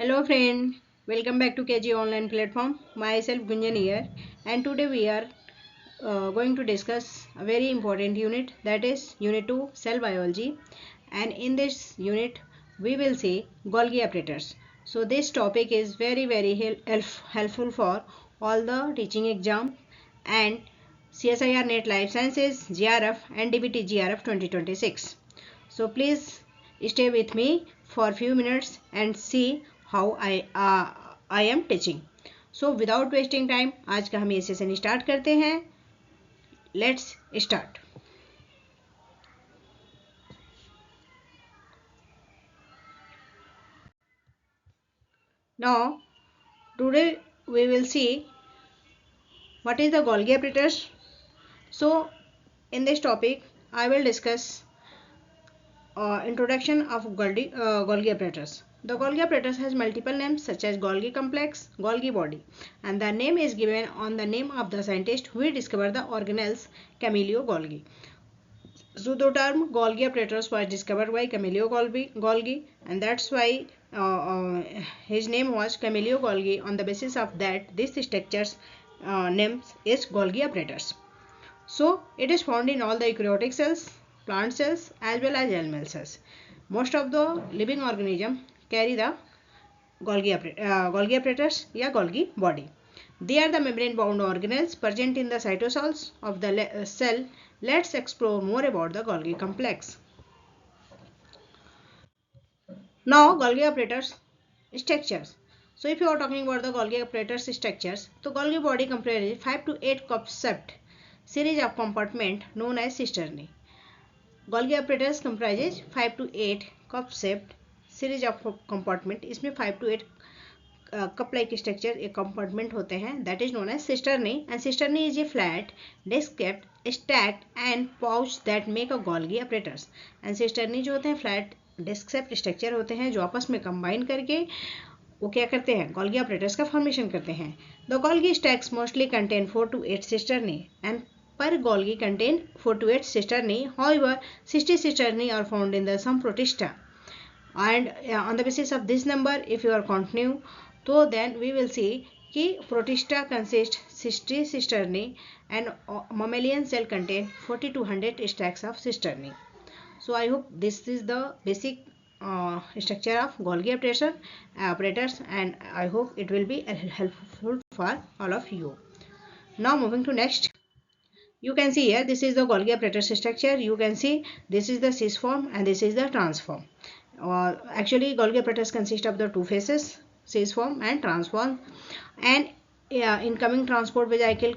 Hello friend, welcome back to KG online platform. Myself Gunjan here, and today we are going to discuss a very important unit, that is unit 2 cell biology. And in this unit we will see Golgi apparatus. So this topic is very helpful for all the teaching exam and CSIR NET Life Sciences GRF and DBT GRF 2026. So please stay with me for few minutes and see how I am teaching. So without wasting time, आज का हम ये session start करते हैं. Let's start. Now today we will see what is the Golgi apparatus. So in this topic I will discuss introduction of Golgi apparatus. The Golgi apparatus has multiple names such as Golgi complex, Golgi body, and the name is given on the name of the scientist who discovered the organelles Camillo Golgi. So the term Golgi apparatus was discovered by Camillo Golgi, and that's why his name was Camillo Golgi. On the basis of that, this structure's name is Golgi apparatus. So it is found in all the eukaryotic cells, plant cells as well as animal cells. Most of the living organisms carry the Golgi apparatus या Golgi body. They are the membrane bound organelles present in the cytosols of the cell. Let's explore more about the Golgi complex. Now Golgi apparatus structures. So if you are talking about the Golgi apparatus structures, the Golgi body comprises 5 to 8 cup-shaped series of compartment known as cisternae. Golgi apparatus comprises 5 to 8 cup-shaped series of compartment. इसमें 5 to 8 cup like structure एक compartment होते हैं, that is known as cisternae, and cisternae is a flat disc kept stacked and pouch that make a Golgi apparatus. And cisternae जो होते हैं flat disc shaped structure होते हैं जो आपस में combine करके वो क्या करते हैं Golgi apparatus का formation करते हैं. The Golgi stacks mostly contain 4 to 8 cisternae and per Golgi contain 4 to 8 cisternae. However, 60 cisternae are found in the some protista. And on the basis of this number, if you are continue, so then we will see कि protista consist 60 cisternae and mammalian cell contain 40 to 100 stacks of cisternae. So I hope this is the basic structure of Golgi apparatus, and I hope it will be helpful for all of you. Now moving to next. You can see here this is the Golgi apparatus structure. You can see this is the cis form and this is the trans form. Actually Golgi apparatus consists of the two phases, cis form and trans form, and incoming transport vehicle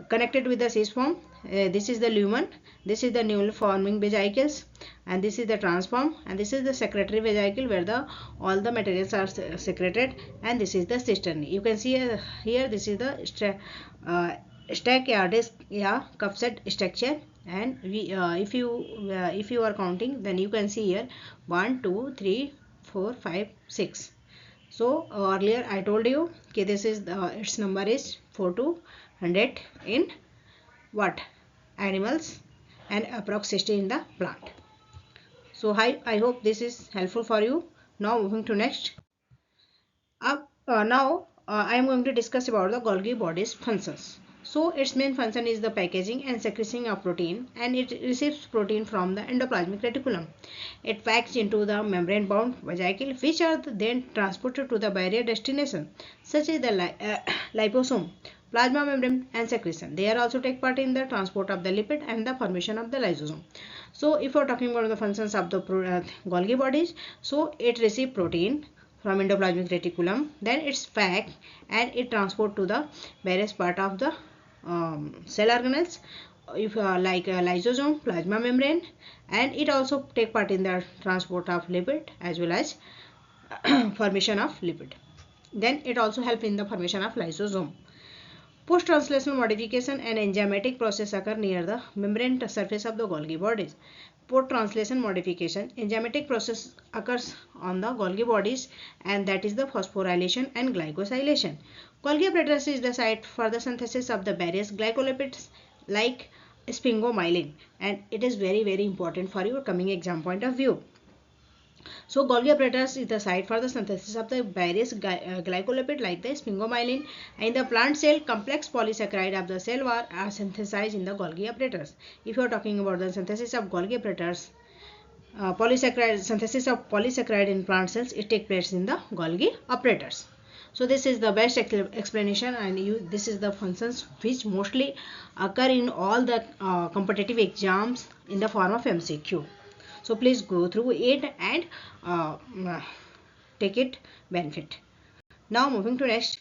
connected with the cis form. This is the lumen, this is the newly forming vesicles, and this is the transform, and this is the secretory vesicle where all the materials are secreted, and this is the cistern. You can see here this is the stack या disc या cup set structure, and if you are counting, then you can see here 1 2 3 4 5 6. So earlier I told you that this is its number is 4 to 100 in what animals and approx 60 in the plant. So I hope this is helpful for you. Now moving to next. Now I am going to discuss about the Golgi body's functions. So its main function is the packaging and secreting of protein, and it receives protein from the endoplasmic reticulum. It packs into the membrane bound vesicle, which are then transported to the barrier destination such as the liposome, plasma membrane and secretion. They are also take part in the transport of the lipid and the formation of the lysosome. So if you are talking about the functions of the Golgi bodies, so it receives protein from endoplasmic reticulum, then it's packed and it transport to the various part of the cell organelles, if like lysosome, plasma membrane, and it also take part in the transport of lipid as well as formation of lipid. Then it also help in the formation of lysosome. Post-translational modification and enzymatic process occur near the membrane surface of the Golgi bodies. Post-translation modification, enzymatic process occurs on the Golgi bodies, and that is the phosphorylation and glycosylation. Golgi apparatus is the site for the synthesis of the various glycolipids like sphingomyelin, and it is very important for your coming exam point of view. So Golgi apparatus is the site for the synthesis of the various glycolipid like the sphingomyelin. In the plant cell, complex polysaccharide of the cell wall are synthesized in the Golgi apparatus. If you are talking about the synthesis of Golgi apparatus, polysaccharide synthesis of polysaccharide in plant cells, it takes place in the Golgi apparatus. So this is the best explanation, and this is the functions which mostly occur in all the competitive exams in the form of MCQ. So please go through it and uh, take it benefit. Now moving to next.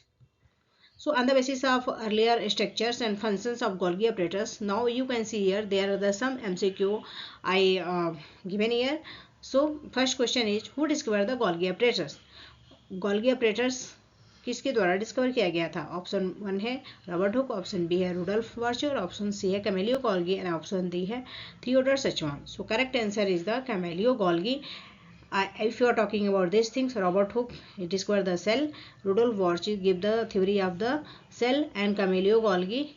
So on the basis of earlier structures and functions of Golgi apparatus, now you can see here there are the some MCQ I given here. So first question is, who discovered the Golgi apparatus? Golgi apparatus किसके द्वारा discover किया गया था? Option 1 है Robert Hooke, option B है Rudolf Virchow, option C है Camillo Golgi and option D है Theodor Schwann. So correct answer is the Camillo Golgi. If you are talking about these things, Robert Hooke discovered the cell, Rudolf Warchi gave the theory of the cell, and Camillo Golgi,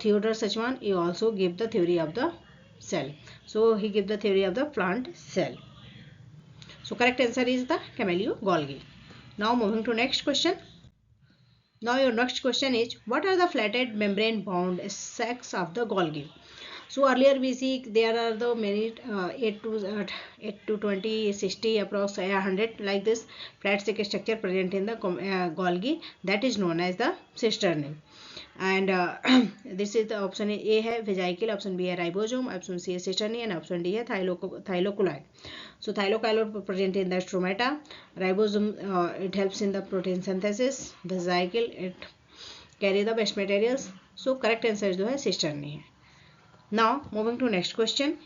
Theodore Sachwan, he also gave the theory of the cell. So he gave the theory of the plant cell. So correct answer is the Camillo Golgi. Now moving to next question. Now your next question is, what are the flattened membrane bound sacs of the Golgi? So earlier we see there are the many 8 to 20, 60, approx 100 like this flat sac structure present in the Golgi, that is known as the cisternae. And this is the option A है vesicle, option B है ribosome, option C है cisternae, and option D है thylakoid. So thylakoid present in the stromata, ribosome it helps in the protein synthesis, vesicle it carry the waste materials. So correct answer जो है cisternae है. Now moving to next question.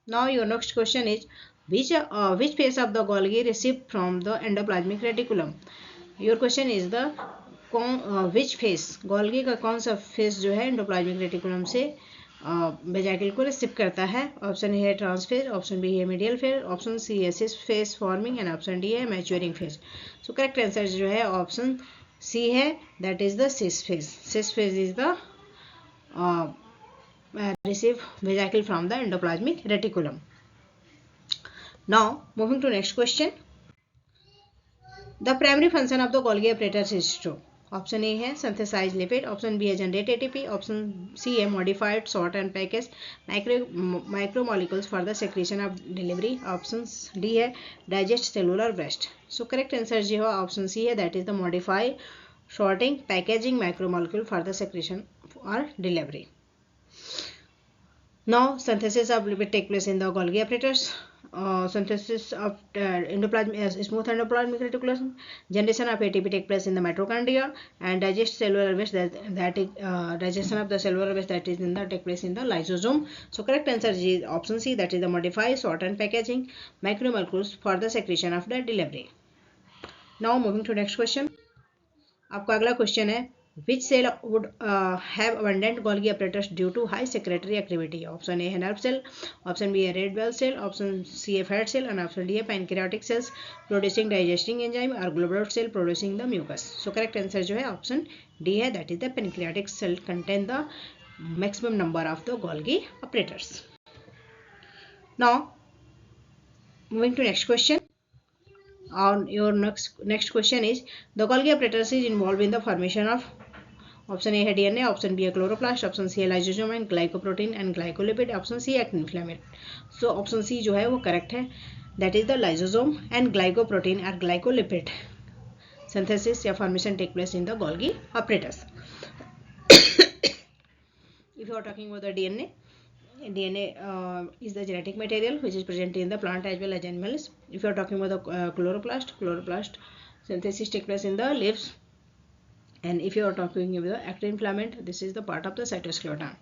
Now your next question is, which phase of the Golgi received from the endoplasmic reticulum? Your question is the which phase, Golgi का कौन सा phase जो है endoplasmic reticulum से वेजाइकल को receive करता है? Option A है ट्रांसफेज, ऑप्शन बी है मीडियल फेज, ऑप्शन सी है cis phase forming, and option D है maturing phase. So correct answer जो है ऑप्शन सी है, that is the cis phase. Cis phase is the receive vesicle from the endoplasmic reticulum. Now moving to next question. The primary function of the Golgi apparatus is to, option A है synthesize lipid, option B है generate ATP, option C है modified sort and package micromolecules for the secretion of delivery, option D है digest cellular waste. So correct answer जो है option C है, that is the modify sorting packaging macromolecule for the secretion or delivery. Now synthesis of lipid take place in the Golgi apparatus. Synthesis of smooth endoplasmic reticulum, generation of ATP take place in the mitochondria, and cellular waste that is digestion of the cellular waste that is in the take place in the lysosome. So correct answer is option C, that is the modify sort and packaging macromolecules for the secretion of the delivery. Now moving to next question. आपका अगला question है, which cell would have abundant Golgi apparatus due to high secretory activity? Option A है nerve cell, option B है red blood cell, option C है fat cell, and option D है pancreatic cells producing digesting enzyme, और globular cell producing the mucus. So correct answer जो है option D है, that is the pancreatic cell contain the maximum number of the Golgi apparatus. Now moving to next question. On your next question is, the Golgi apparatus is involved in the formation of, option A है DNA, option B है chloroplast, option C है lysosome and glycoprotein and glycolipid, option C actin filament. So option C जो है वो correct है, that is the lysosome and glycoprotein और glycolipid synthesis या formation take place in the Golgi apparatus. If you are talking about the DNA is the genetic material which is present in the plant as well as animals. If you are talking about the chloroplast synthesis take place in the leaves. And if you are talking about the actin filament, this is the part of the cytoskeleton.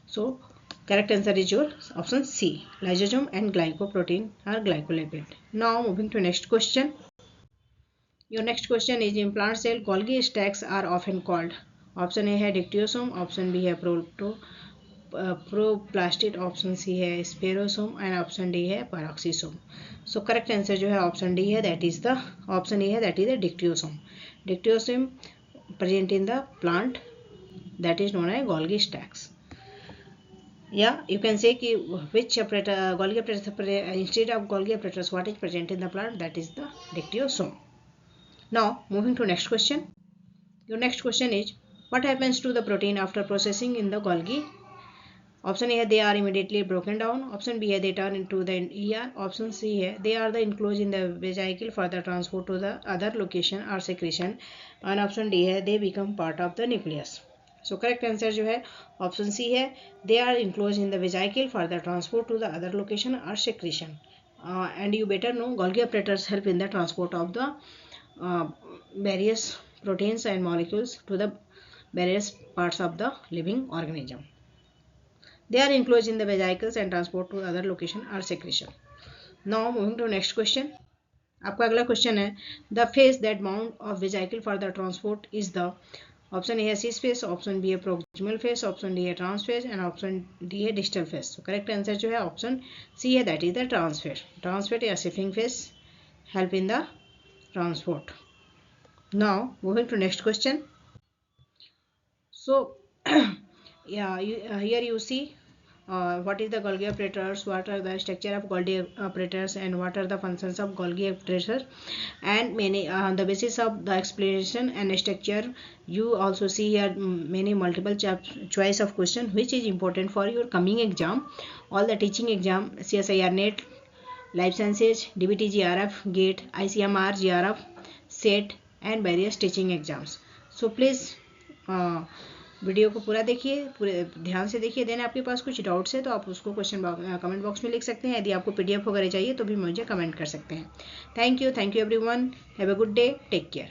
So correct answer is your option C, lysosome and glycoprotein or glycolipid. Now moving to next question. Your next question is, in plant cell Golgi stacks are often called, option A है dictyosome, option B है proplastid, option C है स्पेरोसोम and option D है पैरोक्सीसोम. सो correct answer जो है option D है, that is the option A है, that is the dictyosome. Dictyosome present in the plant, that is known as Golgi stacks. या you can say कि which operator Golgi operator instead of Golgi operators what is present in the plant, that is the dictyosome. Now moving to next question. Your next question is what happens to the protein after processing in the Golgi? Option A है they are immediately broken down. Option B है they turn into the ER. Option C है they are the enclosed in the vesicle for the transport to the other location or secretion. And option D है they become part of the nucleus. So correct answer जो है option C है they are enclosed in the vesicle for the transport to the other location or secretion. And you better know Golgi apparatus help in the transport of the various proteins and molecules to the various parts of the living organism. They are enclosed in the vesicles and transport to other location or secretion. Now moving to next question. आपका अगला question है the face that mount of vesicle for the transport is the. Option A है cis face, option B है proximal face, option D है trans face and option D है distal face. तो correct answer जो है option C है that is the trans face. Trans face या shifting face help in the transport. Now moving to next question. So here you see what is the Golgi operators, what are the structure of Golgi operators and what are the functions of Golgi operators, and many on the basis of the explanation and structure you also see here many multiple choice of question which is important for your coming exam, all the teaching exam, CSIR NET Life Sciences, DBT GRF, GATE, ICMR GRF, SET and various teaching exams. So please video को पूरा देखिए, पूरे ध्यान से देखिए. Then आपके पास कुछ doubts है तो आप उसको क्वेश्चन कमेंट बॉक्स में लिख सकते हैं. यदि आपको PDF वगैरह चाहिए तो भी मुझे कमेंट कर सकते हैं. Thank you everyone. Have a good day. Take care.